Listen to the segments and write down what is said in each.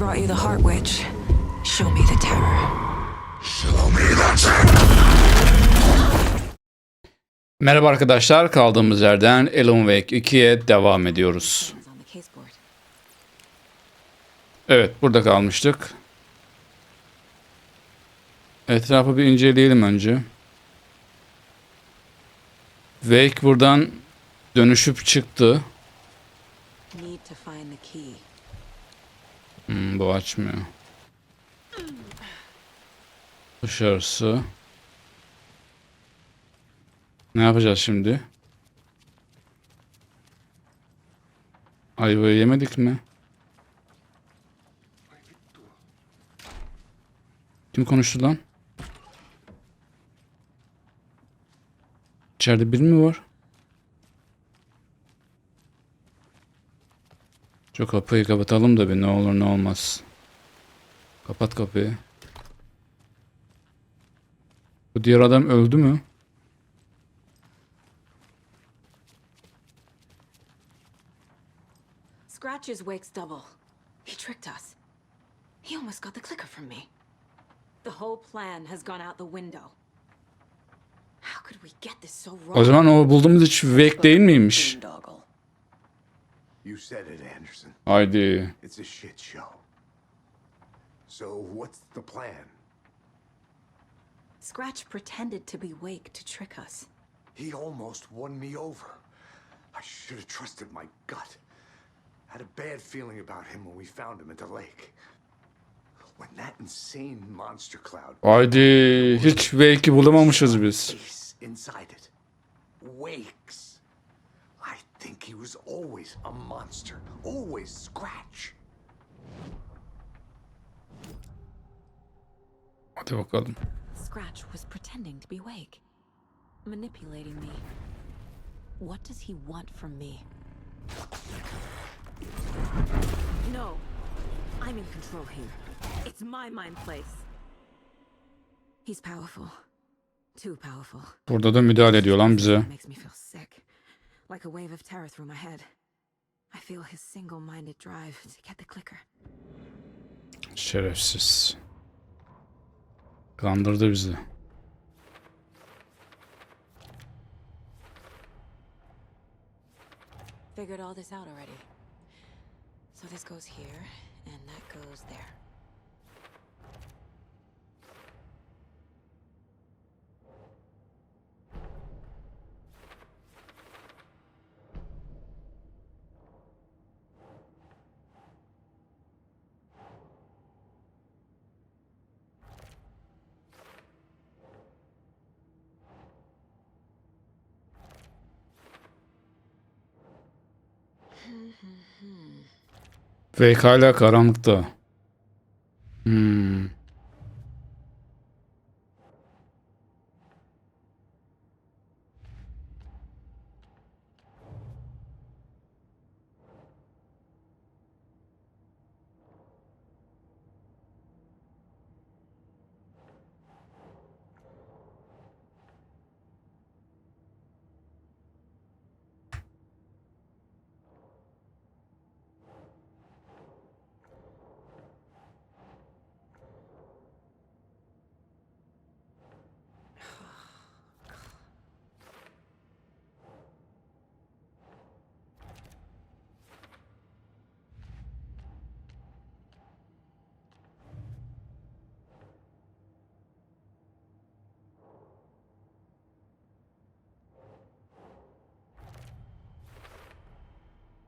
brought you the heart, witch. Show me the terror. Merhaba arkadaşlar, kaldığımız yerden Alan Wake 2'ye devam ediyoruz. Evet, burada kalmıştık. Etrafı bir inceleyelim önce. Wake buradan dönüşüp çıktı. Bu açmıyor. Dışarısı. Ne yapacağız şimdi? Ayvayı yemedik mi? Kim konuştu lan? İçeride biri mi var? Şu kapıyı kapatalım da bir ne olur ne olmaz. Kapat kapıyı. Bu diğer adam öldü mü? Scratch is Wake's double. He tricked us. He almost got the clicker from me. The whole plan has gone out the window. How could we get this so wrong? O zaman o bulduğumuz hiç Wake değil miymiş? You said it, Anderson. Haydi. It's a shit show. So what's the plan? Scratch pretended to be Wake to trick us. He almost won me over. I should have trusted my gut. Had a bad feeling about him when we found him at the lake. When that insane monster cloud. Haydi. Hiç Wake'i bulamamışız biz. Inside it. Wakes. I think he was always a monster. Always Scratch. Hadi bakalım. Scratch was pretending to be Wake, manipulating me. What does he want from me? No, I'm in control here. It's my mind place. He's powerful. Too powerful. Burada da müdahale ediyor lan bize. Makes me feel sick. Like a wave of terror through my head. I feel his single-minded drive to get the clicker. Şerefsiz. Kandırdı bizi. Figured all this out already. So this goes here, and that goes there. Wake hala karanlıkta. Hmm.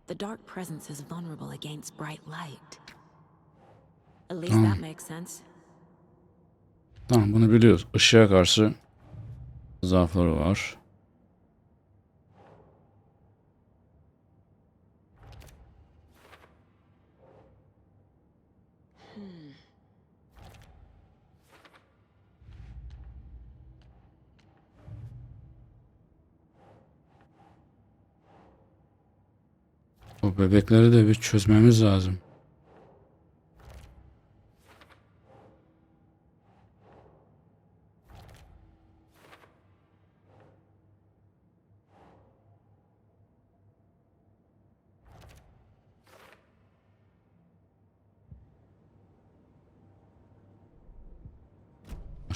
The dark presence is vulnerable against bright light. At least that makes sense. Tamam, bunu biliyoruz. Işığa karşı zaafları var. Bu bebekleri de bir çözmemiz lazım.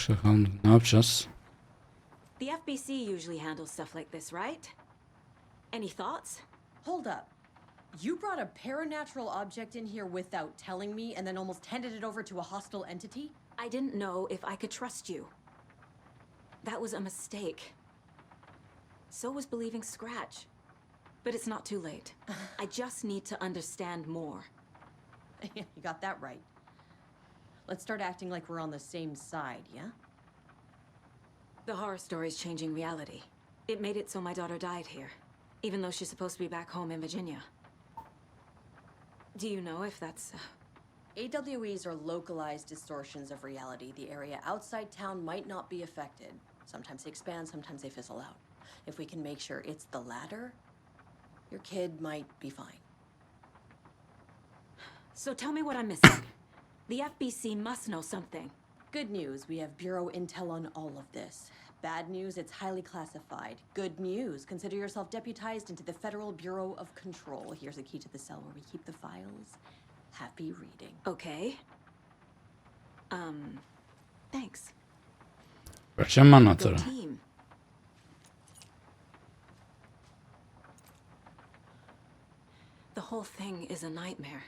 Başka kalmadı. Ne yapacağız? The FBC usually handles stuff like this, right? Any thoughts? Hold up. You brought a paranatural object in here without telling me and then almost handed it over to a hostile entity? I didn't know if I could trust you. That was a mistake. So was believing Scratch. But it's not too late. I just need to understand more. You got that right. Let's start acting like we're on the same side, yeah? The horror story's changing reality. It made it so my daughter died here, even though she's supposed to be back home in Virginia. Do you know if that's... AWEs are localized distortions of reality. The area outside town might not be affected. Sometimes they expand, sometimes they fizzle out. If we can make sure it's the latter, your kid might be fine. So tell me what I'm missing. The FBC must know something. Good news, we have Bureau intel on all of this. Bad news, it's highly classified. Good news, consider yourself deputized into the Federal Bureau of Control. Here's a key to the cell where we keep the files. Happy reading. Okay. Thanks. Vereceğim mi Go anahtarı? team. The whole thing is a nightmare.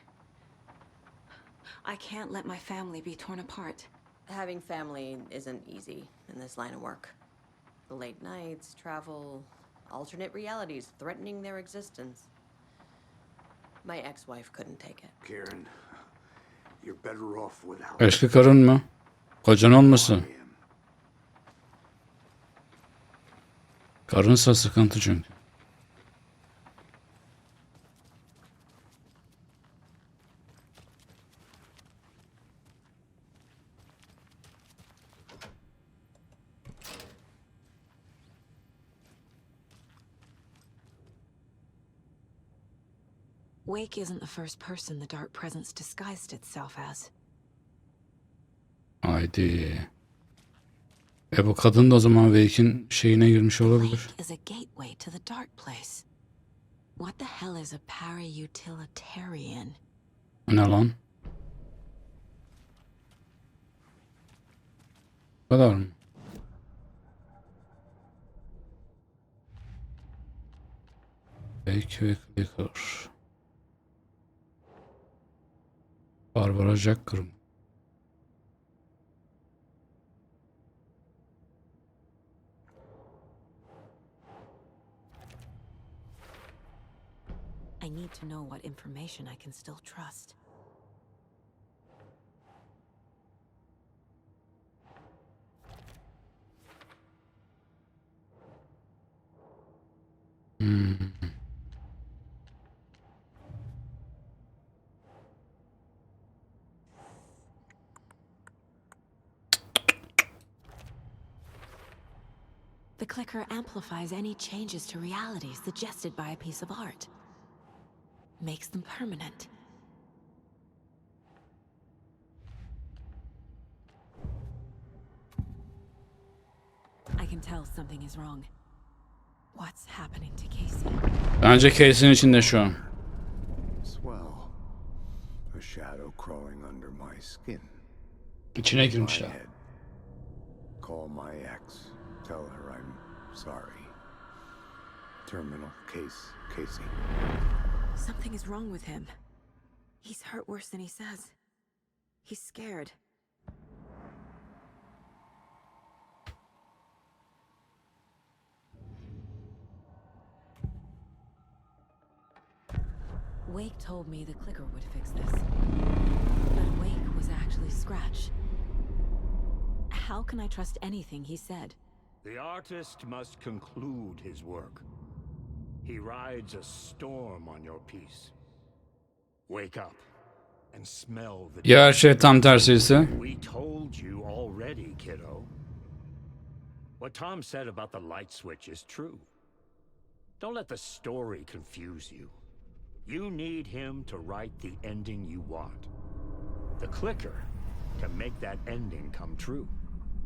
I can't let my family be torn apart. Having family isn't easy in this line of work. The late nights, travel, alternate realities threatening their existence. My ex-wife couldn't take it. Karen, you're better off without Eski karın mı? Kocan olmasın? him. Karınsa sıkıntı çünkü. Wake isn't the first person the dark presence disguised itself as. Haydi. Bu kadın da o zaman Wake'in şeyine girmiş olabilir. Wake is a gateway to the dark place. What the hell is a para-utilitarian? Ne lan? Bu kadar mı? Wake ve Clicker. Barbara Jacker. I need to know what information I can still trust. The clicker amplifies any changes to reality suggested by a piece of art. Makes them permanent. I can tell something is wrong. What's happening to Casey? Bence Casey'nin içinde şu an. Swell. A shadow crawling under my skin. İçine My girmişler. head. Call my ex. Tell her I'm sorry. Terminal case, Casey. Something is wrong with him. He's hurt worse than he says. He's scared. Wake told me the clicker would fix this. But Wake was actually Scratch. How can I trust anything he said? The artist must conclude his work. He rides a storm on your piece. Wake up and smell the... Ya her şey tam tersi ise? We told you already, kiddo. What Tom said about the light switch is true. Don't let the story confuse you. You need him to write the ending you want. The clicker to make that ending come true.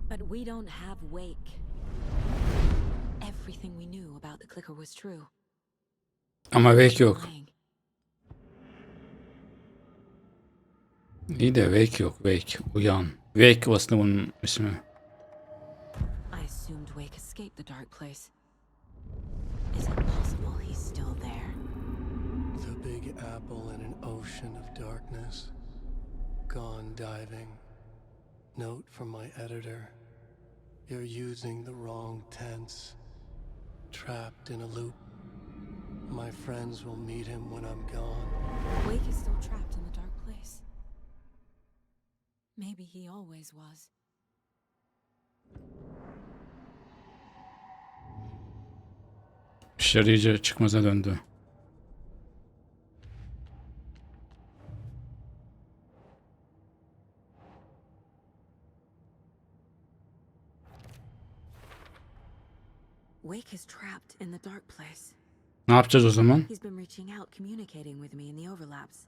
But we don't have Wake. Everything we knew about the clicker was true. Ama Wake yok. Lying. İyi de Wake yok. Wake. Uyan. Wake aslında bunun ismi. hate the dark place. Is it possible he's still there? The big apple in an ocean of darkness. Gone diving. Note from my editor. You're using the wrong tense. Trapped in a loop. My friends will meet him when I'm gone. Wake is still trapped in the dark place. Maybe he always was. İşler iyice çıkmaza döndü. Wake is trapped in the dark place. Ne yapacağız o zaman? He's been reaching out, communicating with me in the overlaps.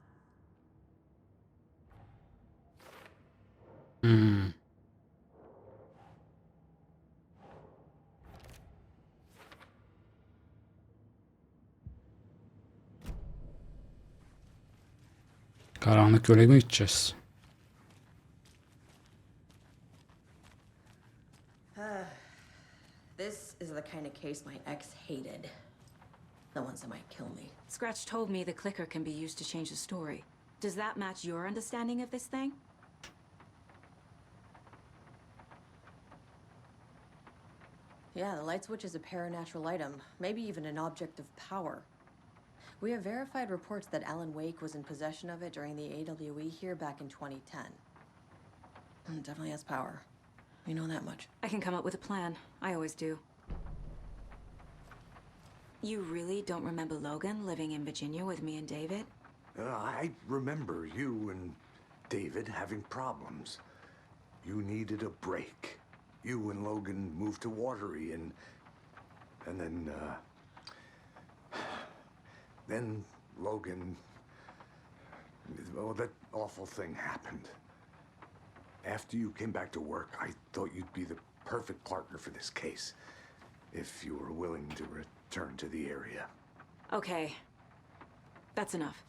Karanlık göle mi gideceğiz? This is the kind of case my ex hated. The ones that might kill me. Scratch told me the clicker can be used to change the story. Does that match your understanding of this thing? Yeah, the light switch is a paranatural item, maybe even an object of power. We have verified reports that Alan Wake was in possession of it during the AWE here back in 2010. It definitely has power. We know that much. I can come up with a plan. I always do. You really don't remember Logan living in Virginia with me and David? I remember you and David having problems. You needed a break. You and Logan moved to Watery and then Logan, well, that awful thing happened. After you came back to work, I thought you'd be the perfect partner for this case, if you were willing to return to the area. Okay. That's enough.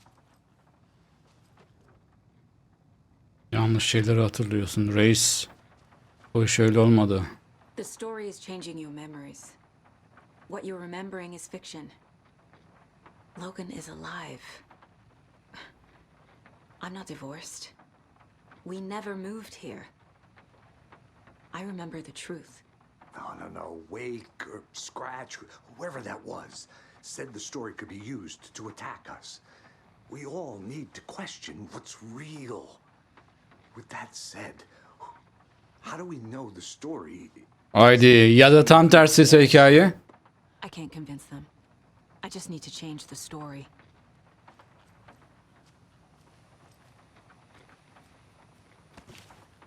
Yanlış şeyleri hatırlıyorsun reis. O iş öyle olmadı. The story is changing your memories. What you're remembering is fiction. Logan is alive. I'm not divorced. We never moved here. I remember the truth. No. Wake or Scratch, whoever that was, said the story could be used to attack us. We all need to question what's real. With that said, how do we know the story? Haydi ya da tam tersi ise hikaye. I can't convince them. I just need to change the story.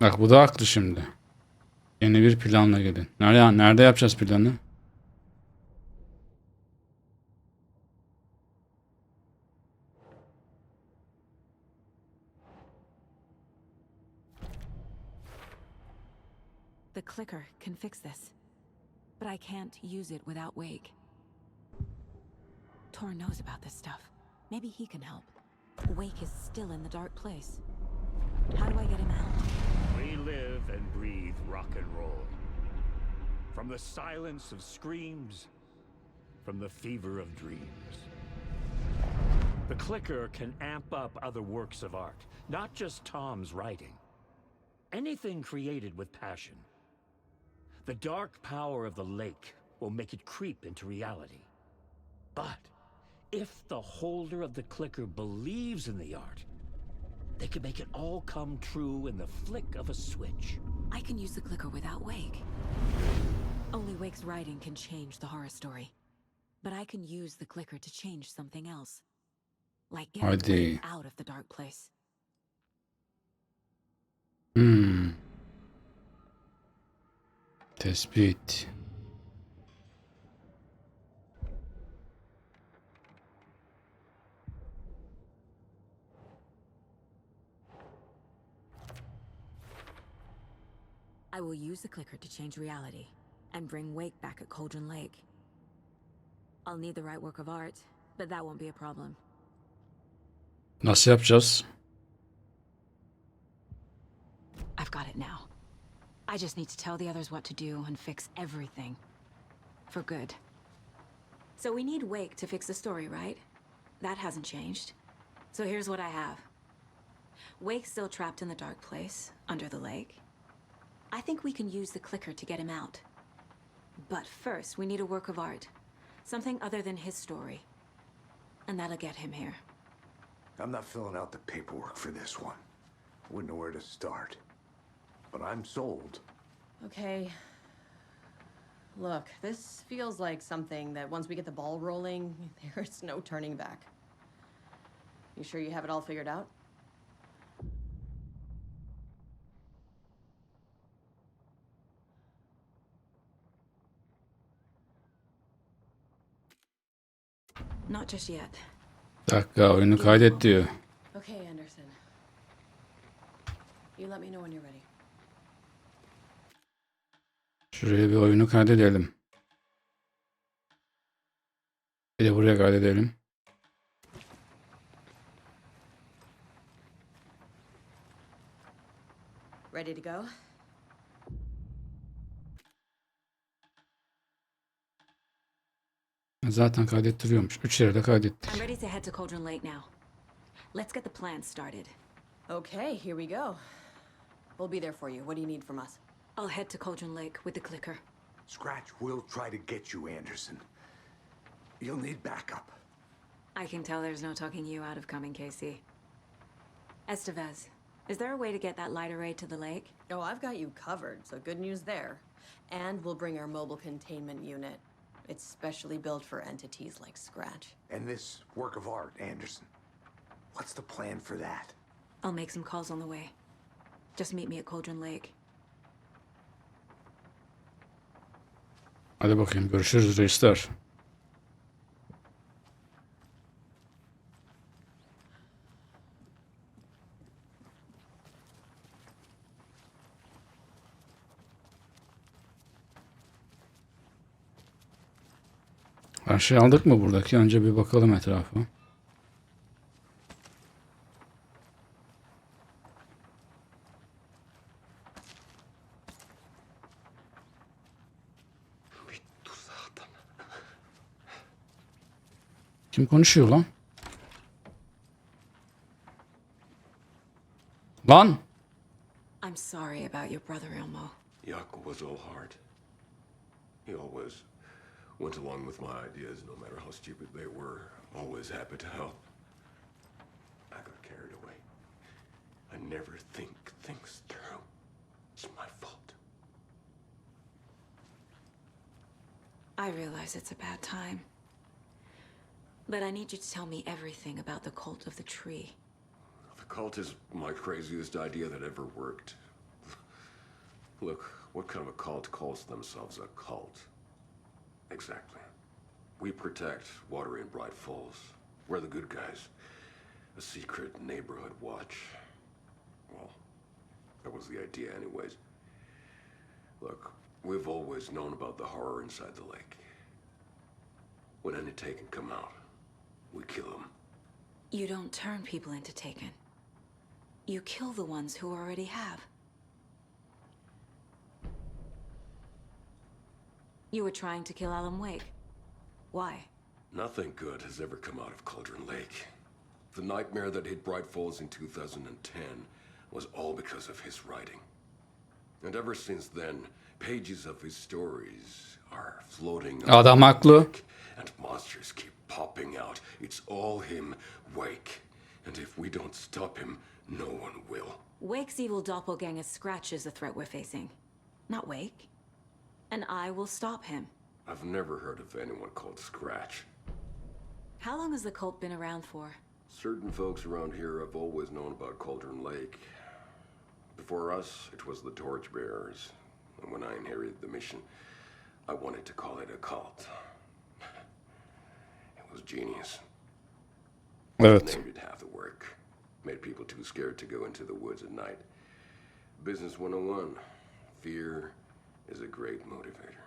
Bak bu da haklı şimdi. Yeni bir planla gelin. Nerede yapacağız planı? The clicker can fix this. But I can't use it without Wake. Tor knows about this stuff. Maybe he can help. Wake is still in the dark place. How do I get him out? We live and breathe rock and roll. From the silence of screams, from the fever of dreams. The clicker can amp up other works of art, not just Tom's writing. Anything created with passion. The dark power of the lake will make it creep into reality. But if the holder of the clicker believes in the art, they can make it all come true in the flick of a switch. I can use the clicker without Wake. Only Wake's writing can change the horror story. But I can use the clicker to change something else. Like getting Wake out of the dark place. Tespit. I will use the clicker to change reality and bring Wake back at Cauldron Lake. I'll need the right work of art, but that won't be a problem. Nasıl yapacağız? I've got it now. I just need to tell the others what to do and fix everything. For good. So we need Wake to fix the story, right? That hasn't changed. So here's what I have. Wake's still trapped in the dark place, under the lake. I think we can use the clicker to get him out. But first, we need a work of art. Something other than his story. And that'll get him here. I'm not filling out the paperwork for this one. Wouldn't know where to start. But I'm sold. Okay. Look, this feels like something that once we get the ball rolling, there's no turning back. You sure you have it all figured out? Not just yet. Bir dakika, oyunu kaydet diyor. Okay, Anderson. You let me know when you're ready. Şuraya bir oyunu kaydedelim. Bir de buraya kaydedelim. Ready to go? Zaten kaydettiriyormuş. 3 yere de kaydettik. I'm ready to head to Cauldron Lake now. Let's get the plan started. Okay, here we go. We'll be there for you. What do you need from us? I'll head to Cauldron Lake with the clicker. Scratch will try to get you, Anderson. You'll need backup. I can tell there's no talking you out of coming, Casey. Estevez, is there a way to get that light array to the lake? Oh, I've got you covered, so good news there. And we'll bring our mobile containment unit. It's specially built for entities like Scratch. And this work of art, Anderson. What's the plan for that? I'll make some calls on the way. Just meet me at Cauldron Lake. Hadi bakayım, görüşürüz reisler. Her şey aldık mı buradaki? Önce bir bakalım etrafa. Kim konuşuyor lan? Lan! I'm sorry about your brother, Elmo. Yaakov was all heart. He always went along with my ideas, no matter how stupid they were. Always happy to help. I got carried away. I never think things through. It's my fault. I realize it's a bad time. But I need you to tell me everything about the cult of the tree. The cult is my craziest idea that ever worked. Look, what kind of a cult calls themselves a cult? Exactly. We protect water in Bright Falls. We're the good guys. A secret neighborhood watch. Well, that was the idea anyways. Look, we've always known about the horror inside the lake. When any Taken come out, we kill them. You don't turn people into Taken. You kill the ones who already have. You were trying to kill Alan Wake. Why? Nothing good has ever come out of Cauldron Lake. The nightmare that hit Bright Falls in 2010 was all because of his writing. And ever since then, pages of his stories are floating on Adam the haklı. lake, and monsters keep popping out. It's all him, Wake. And if we don't stop him, no one will. Wake's evil doppelganger Scratch is the threat we're facing, not Wake. And I will stop him. I've never heard of anyone called Scratch. How long has the cult been around for? Certain folks around here have always known about Cauldron Lake. Before us, it was the Torchbearers. And when I inherited the mission, I wanted to call it a cult. It was genius. Evet. Named it half the work. Made people too scared to go into the woods at night. Business 101. Fear is a great motivator.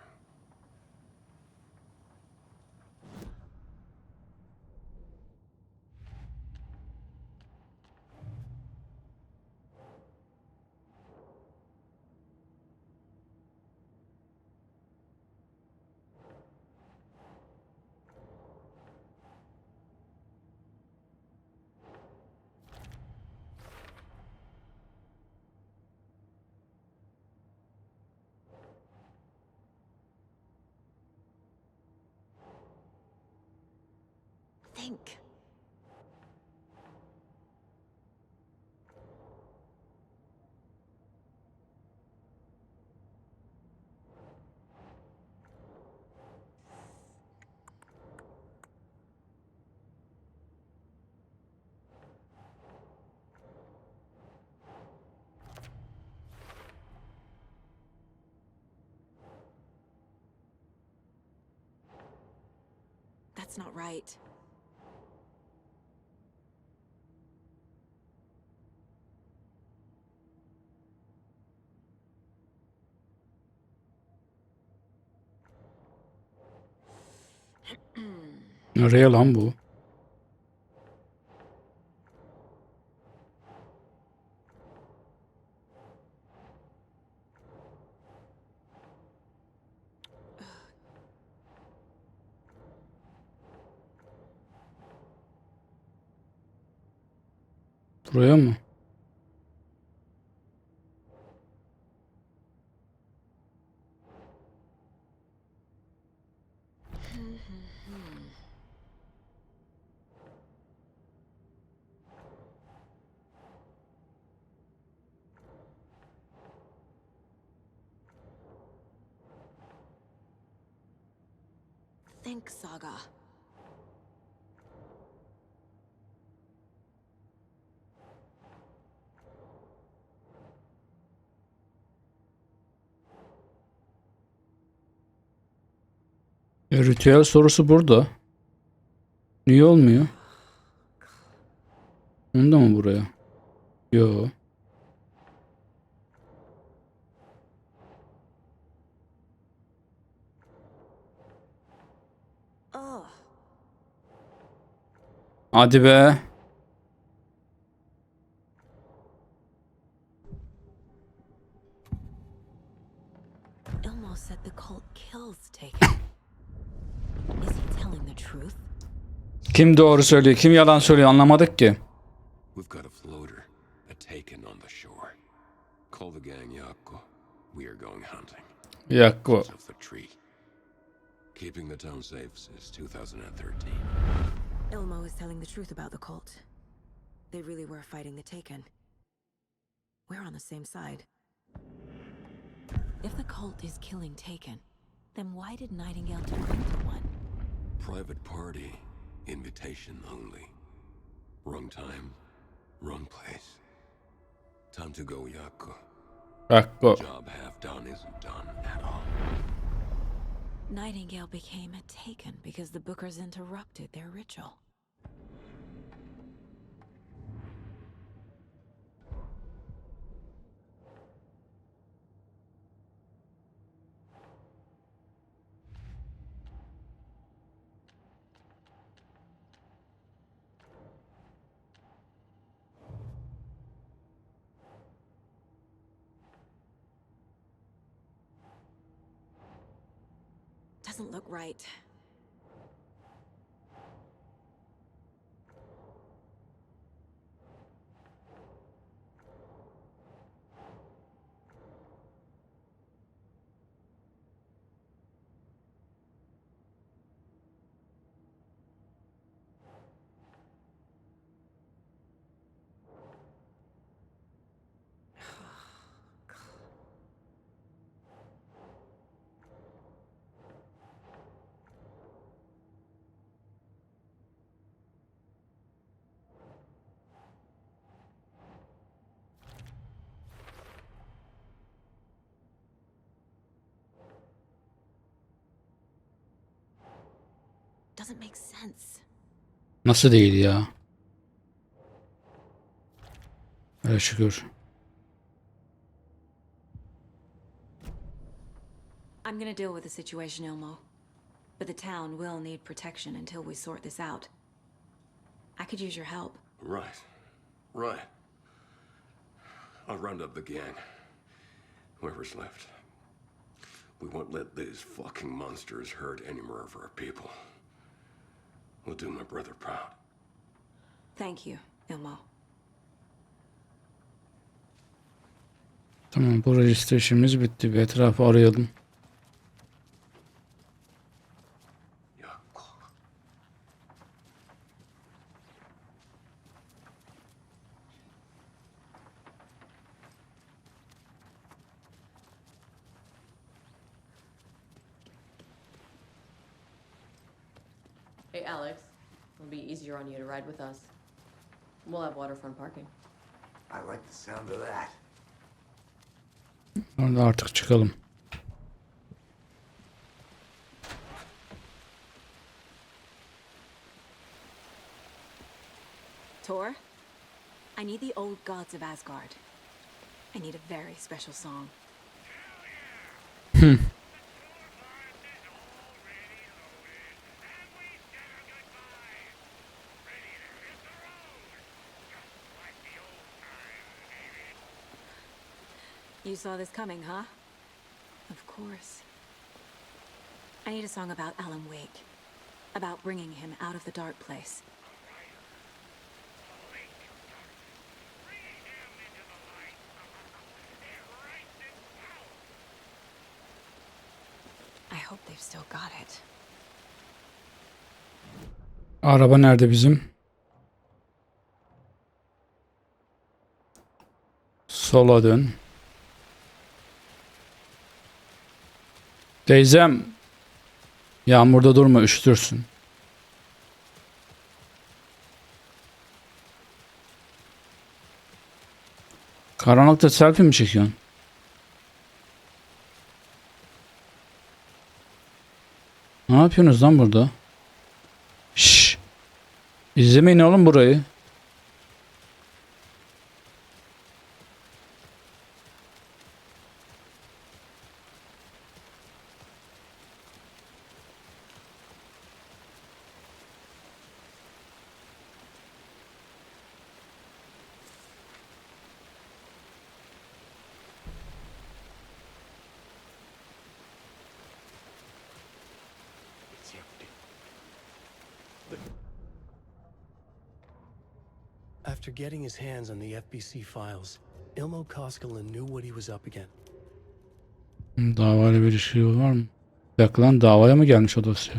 think. That's not right. Nereye lan bu? Buraya mı? Think, Saga. Ritüel sorusu burada. Niye olmuyor? Onu da mı buraya? Yo. Oh, Hadi be. Ilmo said the cult kills Taken. Is he telling the truth? Kim doğru söylüyor, kim yalan söylüyor anlamadık ki. We've got a floater, a taken on the shore. Call the gang Yakko. We are going hunting. Yakko. Of the tree. Keeping the town safe since 2013. Ilmo is telling the truth about the cult. They really were fighting the Taken. We're on the same side. If the cult is killing Taken, then why did Nightingale turn into one? Private party, invitation only. Wrong time, wrong place. Time to go, Yakko. Yakko. Job half done isn't done at all. Nightingale became a Taken because the Bookers interrupted their ritual. Doesn't look right. Doesn't make sense. Nasıl değil ya? Evet şükür. I'm gonna deal with the situation, Ilmo. But the town will need protection until we sort this out. I could use your help. Right. Right. I'll round up the gang. Whoever's left. We won't let these fucking monsters hurt any more of our people. We'll do my brother proud. Thank you, Ilmo. Tamam, bu register işimiz bitti. Bir etrafı arayalım. Hey, Alex. It'll be easier on you to ride with us. We'll have waterfront parking. I like the sound of that. Orada artık çıkalım. Tor, I need the old gods of Asgard. I need a very special song. You saw this coming, huh? Of course. I need a song about Alan Wake. About bringing him out of the dark place. I hope they've still got it. Araba nerede bizim? Sola dön. Teyzem. Yağmurda durma, üşütürsün. Karanlıkta selfie mi çekiyorsun? Ne yapıyorsunuz lan burada? Şşş. İzlemeyin oğlum burayı. It's empty. After getting his hands on the FBC files, Ilmo Koskela knew what he was up against. Davayla bir ilişki var mı? Bir dakika lan, davaya mı gelmiş o dosya?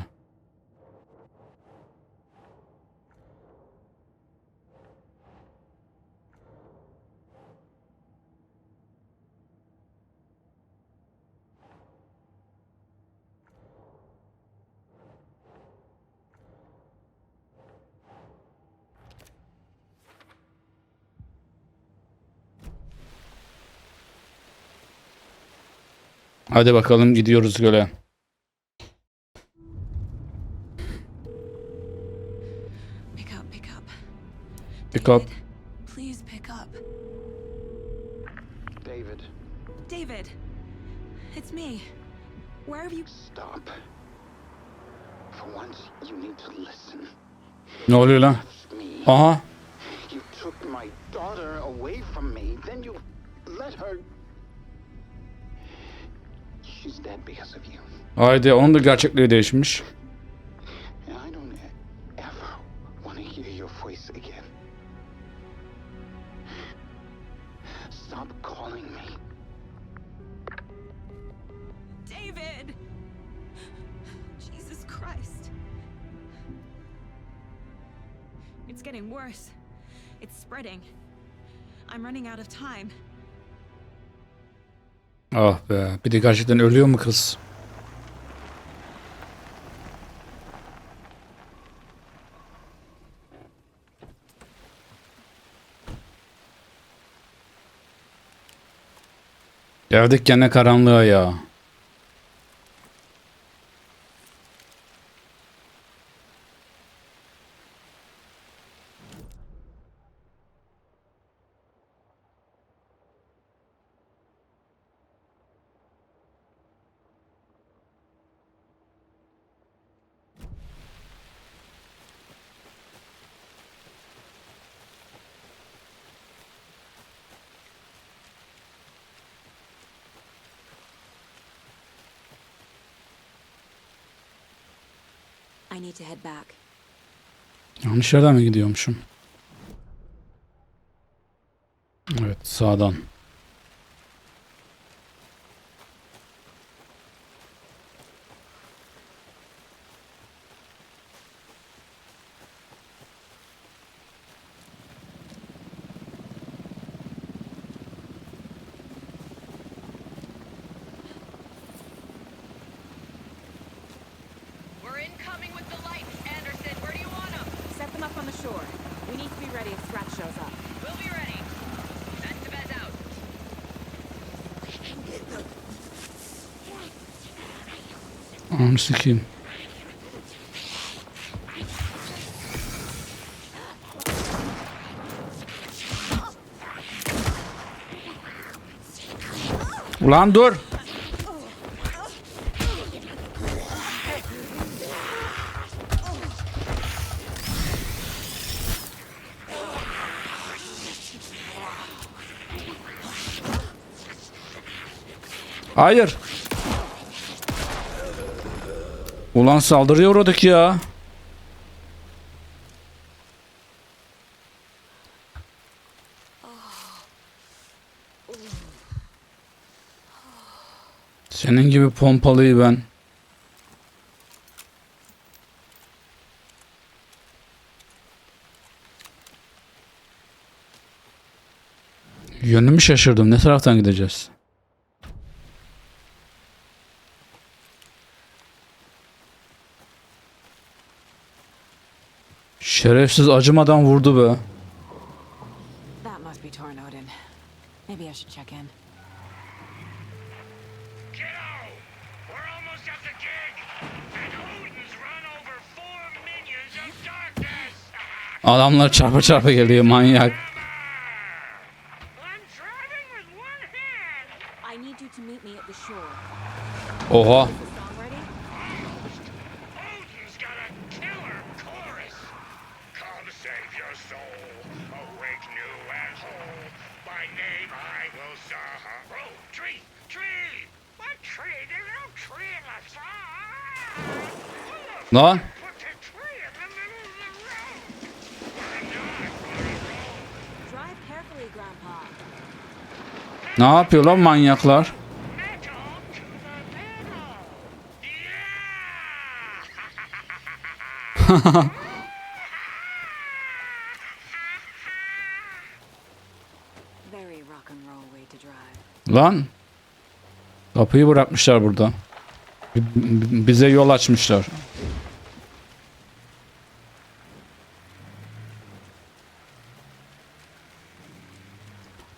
Hadi bakalım, gidiyoruz göle. Pick up, pick up. Pick up. David, please pick up. David, David, it's me. Where have you... stop. For once, you need to listen. Ne oluyor lan? Me. Aha. You took my daughter away from me, then you let her. She's dead because of you. Haydi, onun da gerçekliği değişmiş. And I don't ever want to hear your voice again. Stop calling me. David! Jesus Christ. It's getting worse. It's spreading. I'm running out of time. Ah be, bir de gerçekten ölüyor mu kız? Geldik gene karanlığa ya. I need to head back. Yanlış yerden mi gidiyormuşum? Evet, sağdan. We're incoming with the lights, Anderson. to be ready if Scratch shows up. We'll be ready. That's the best out. Ananı sikeyim. Ulan dur. Hayır. Ulan saldırıya uğradık ya. Senin gibi pompalıyı ben. Yönümü şaşırdım. Ne taraftan gideceğiz? Şerefsiz acımadan vurdu be. That must be Tornodin. Maybe I should check in. Kiddo, we're almost at the gig, and Odin's run over 4 minions of darkness. Adamlar çarpa çarpa geliyor manyak. I'm driving with one hand. I need you to meet me at the shore. Oha. Is the song ready? Odin's got a killer chorus. Come save your soul, awake new and whole. By name I will sorrow. Tree, tree. What tree? There's no tree in the song. Lan. Put the tree in the middle of the road. I'm not gonna roll. Drive carefully, Grandpa. Ne yapıyor lan manyaklar? Metal to the middle. Yeah. Very rock and roll way to drive. Lan. Kapıyı bırakmışlar burada. Bize yol açmışlar.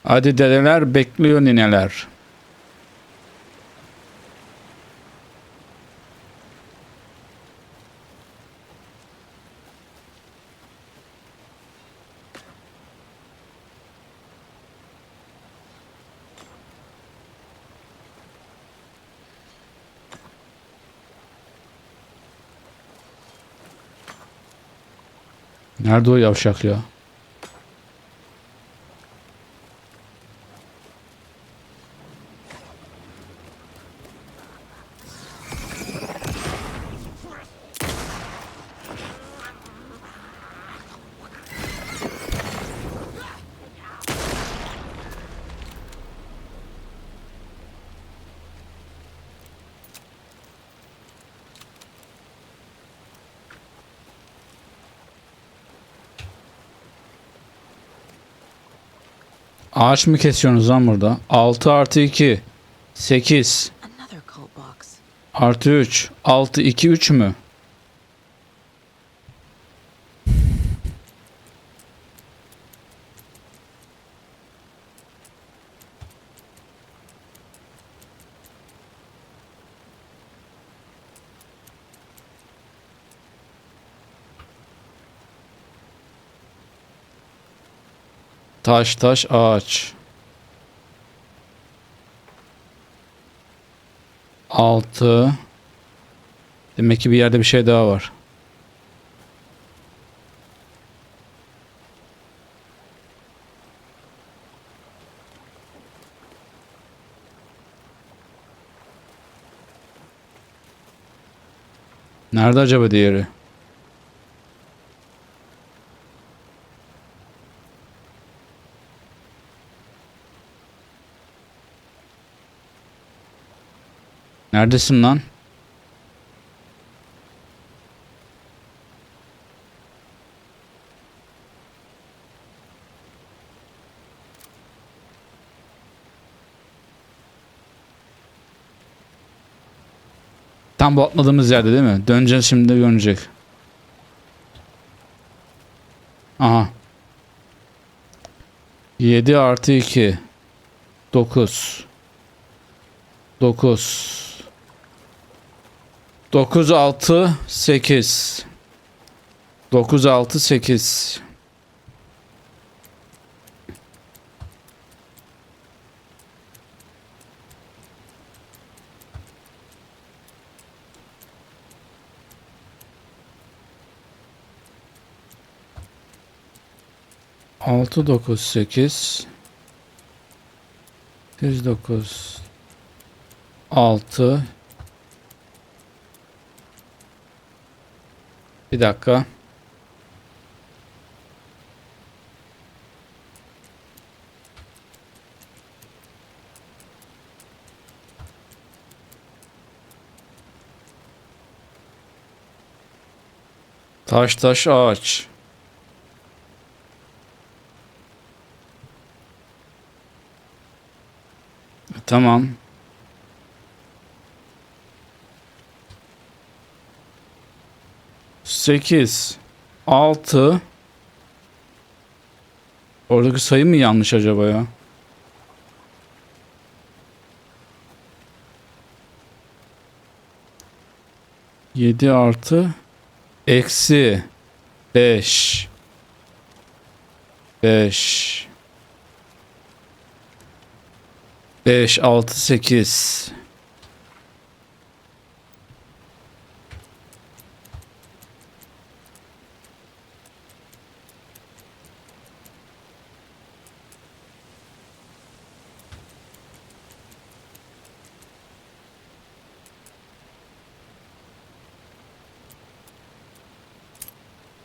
Hadi dedeler bekliyor nineler. Nerede o yavşak ya? Ağaç mı kesiyorsunuz lan burada? 6 artı 2. 8. Another cult box. Artı 3. 6, 2, 3 mü? Taş taş ağaç. 6. Demek ki bir yerde bir şey daha var. Nerede acaba diğeri? Neredesin lan? Tam bu atladığımız yerde değil mi? Döneceğiz şimdi, dönecek. Aha. 7 artı 2. 9. 9. 9 6 8. 9 6 8. Altı 9 8 8 9 6. Bir dakika. Taş taş ağaç. Tamam. Sekiz. 6. Oradaki sayı mı yanlış acaba ya? Yedi artı eksi 5. 5. 5 6 8.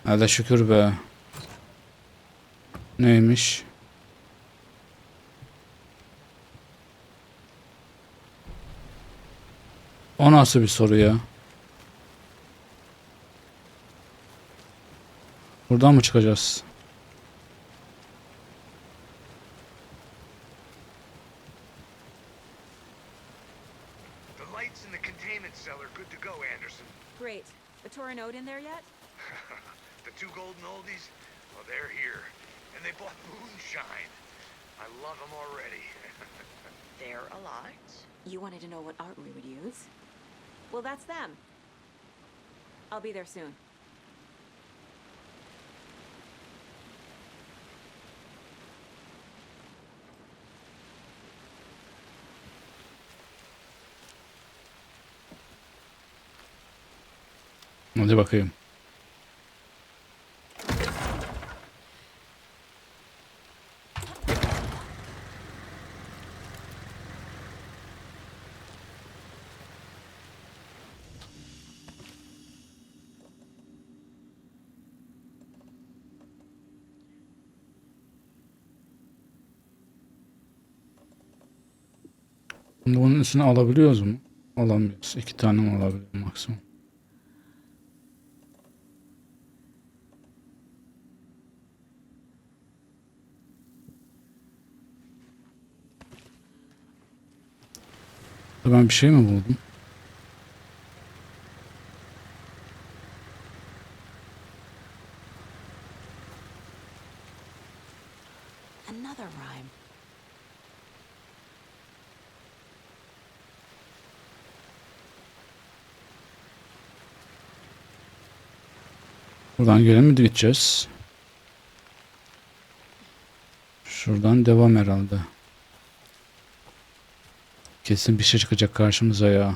Hadi şükür be. Neymiş? O nasıl bir soru ya? Buradan mı çıkacağız? The lights in the containment cell are good to go, Anderson. Great. The Torah note in there yet? The two golden oldies, well, they're here. And they bought moonshine. I love them already. They're a lot. You wanted to know what art we would use? Well, that's them. I'll be there soon. Hadi bakayım. Bunun üstüne alabiliyoruz mu? Alamıyoruz. 2 tane mi alabiliyoruz maksimum? Ben bir şey mi buldum? Another rhyme. Buradan geri mi gideceğiz? Şuradan devam herhalde. Kesin bir şey çıkacak karşımıza ya.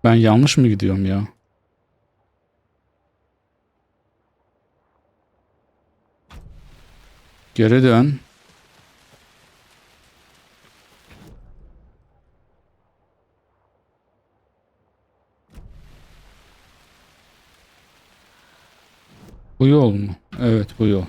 Ben yanlış mı gidiyorum ya? Geri dön. Bu yol mu? Evet, bu yol.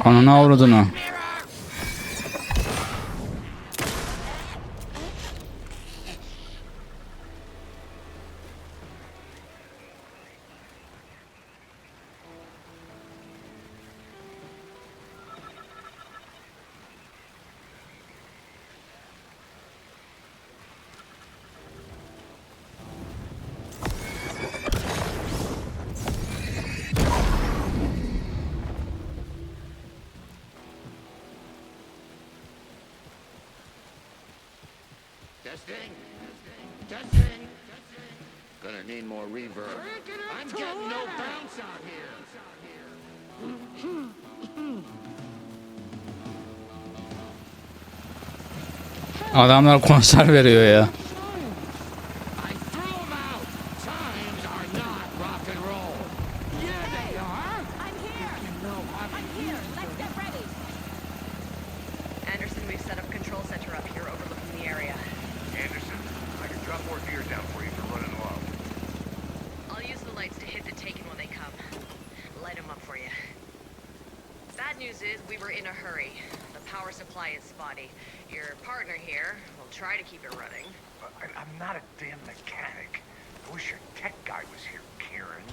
Ananı avradını. Testing. Gonna need more reverb. I'm getting no bounce out here. Adamlar konser veriyor ya. I threw 'em out. Times are not rock and roll. Yeah, they are. I'm here. I'm here. Let's get ready. Anderson, we've set up a control center up here overlooking the area. Anderson, I can drop more gear down for you if you're running low. I'll use the lights to hit the taken when they come. Light them up for you. Bad news is we were in a hurry. The power supply is spotty. Your partner here will try to keep it running. I'm not a damn mechanic. I wish your tech guy was here, Karen.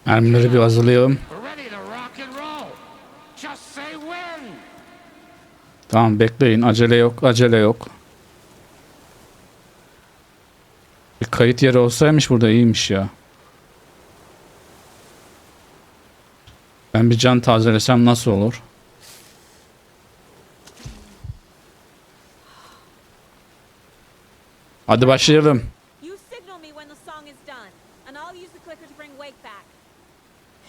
Mermileri bir hazırlayalım. We're ready to rock and roll. Just say when. Tamam, bekleyin. Acele yok. Acele yok. Bir kayıt yeri olsaymış burada iyiymiş ya. Ben bir can tazelesem nasıl olur? Hadi başlayalım. You signal me when the song is done, and I'll use the clicker to bring Wake back.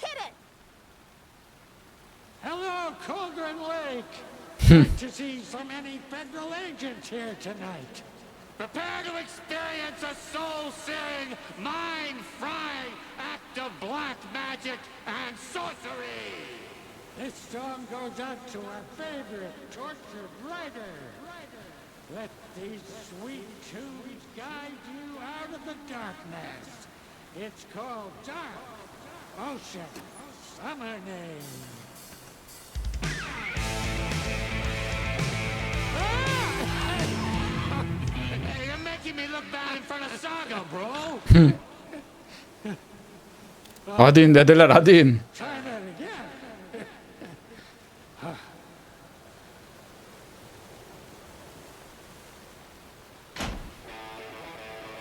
Hit it! Hello, Cauldron Lake. Good to see so many federal agents here tonight. Prepare to experience a soul-searing, mind-frying act of black magic and sorcery. This song goes out to our favorite tortured writer. Let these sweet tunes guide you out of the darkness. It's called Dark Ocean Summoning. Hey, you're making me look bad in front of Saga, bro. Hadi in dediler, hadi in. Try that again.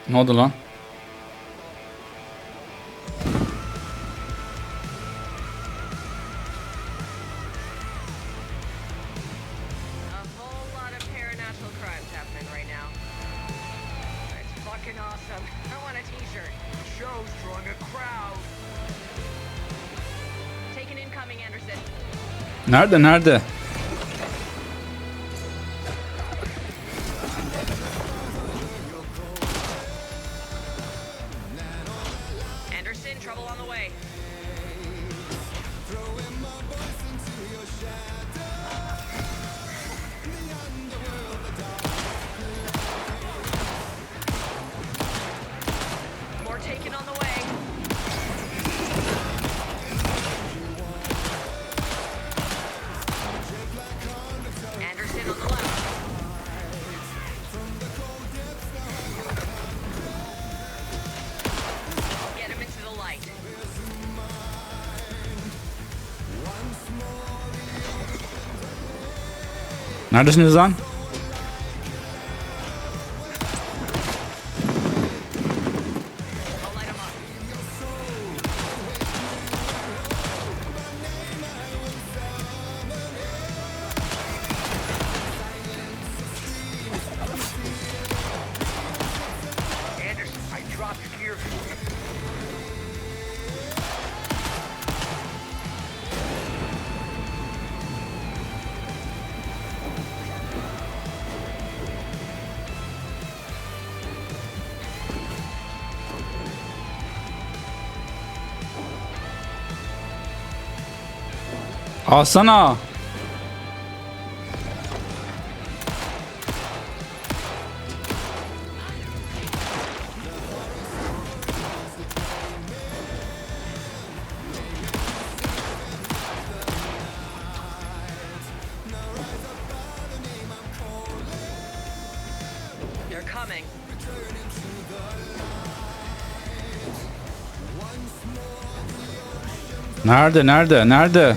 Ne oldu lan? A whole lot of paranatural crimes happening right now. It's fucking awesome. I want a t-shirt. The show's drawing a crowd. Take an incoming, Anderson. Nerede? Anderson, trouble on the way. More taken on the way. Anderson on the left. Get him into the light. Neredesiniz lan? I'll light him up. Alsana. They're coming. Nerede? Nerede? Nerede?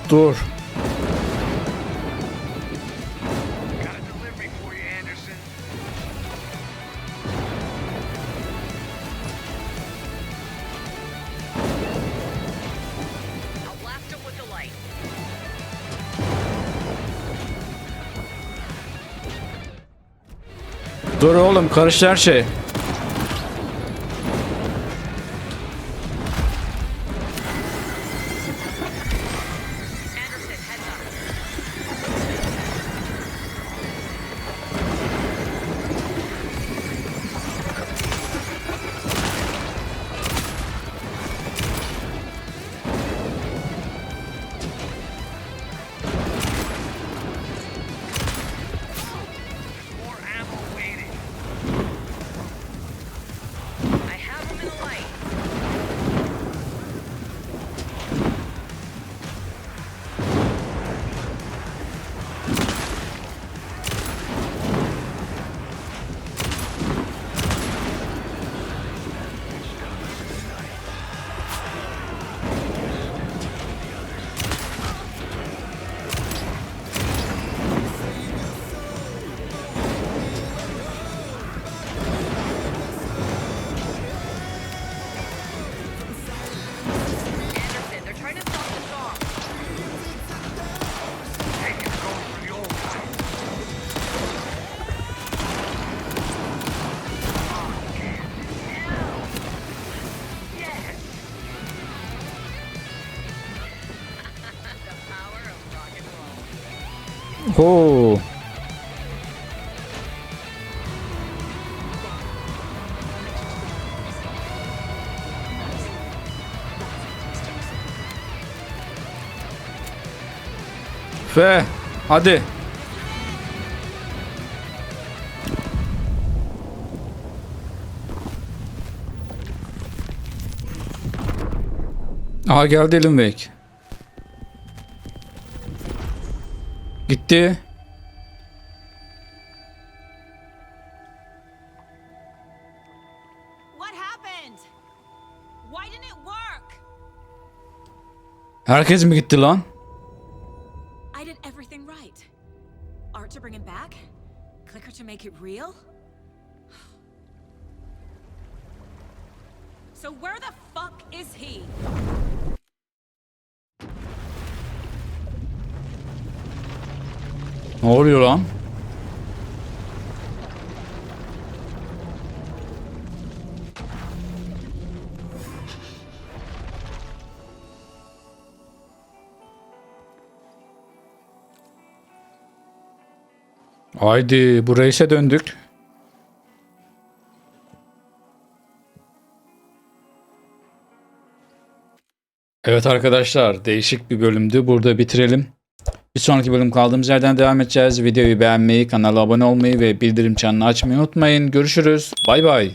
Dur. Got a delivery for you, Anderson. I'll blast him with the light. Dur oğlum, karıştı her şey. Anderson, heads up. More ammo waiting. I have him in the light. Anderson, they're trying to stop the song. Hey, you're going for the old one. Yes. The power of rock and roll. Oo. Fe, hadi. Aha geldi Alan Wake. Gitti. What happened? Why didn't it work? Herkes mi gitti lan? I did everything right. Art to bring him back? Clicker to make it real? So where the fuck is he? Ne oluyor lan? Haydi bu reise döndük. Evet arkadaşlar, değişik bir bölümdü. Burada bitirelim. Bir sonraki bölüm kaldığımız yerden devam edeceğiz. Videoyu beğenmeyi, kanala abone olmayı ve bildirim çanını açmayı unutmayın. Görüşürüz. Bay bay.